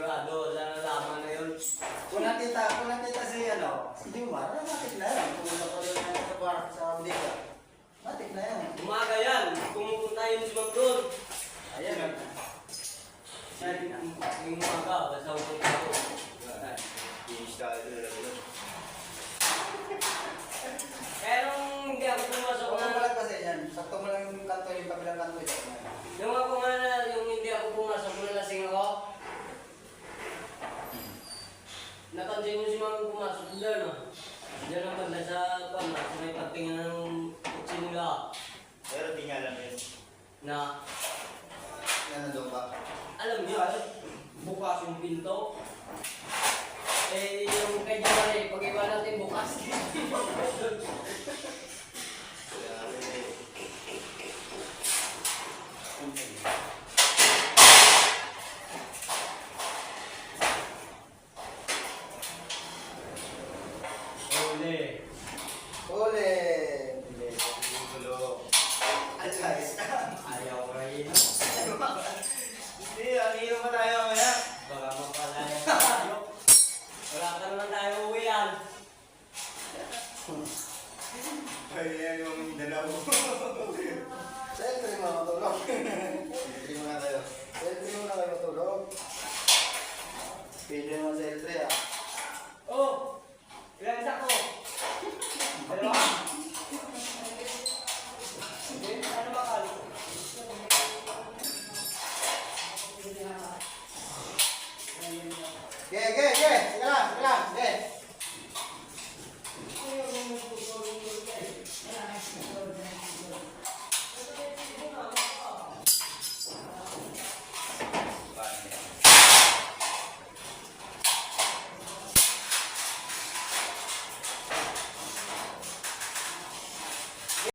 sigurado, nalalaman na yun. Kung nakita si si Jumar, matik na yan. Kung nakuloy na sa bar sa Abdika, matik na yan. Umaga yan, pumupunta yun si Ma'am doon. Ayan. Yung umaga, basta pupunta ako. Kaya nung hindi ako pumasok Huwag na, mo lang kasi yan. Sakto mo lang yung kanto, yung kabilang kanto. yung hindi ako pumasok, nalasing ako. Napansin mo si Ma'am pumasok doon, no? Diyan ang banda sa pama, sa may pagtingin ng kutsinula. Pero di nga alam yun. Na, Yan na doon ba? alam niyo, bukas yung pinto. Eh, yung kay Jumari, pag-iba natin bukas. Ole. Ole! Gulo. At guys, Ayaw ko rin. Hindi, ang iyo pa tayo mamaya. Baka mapalaya tayo. Wala ka naman tayo uwian. Ayan yung dalaw. siyempre mo matulog. Siyempre mo na kayo matulog. Pwede mo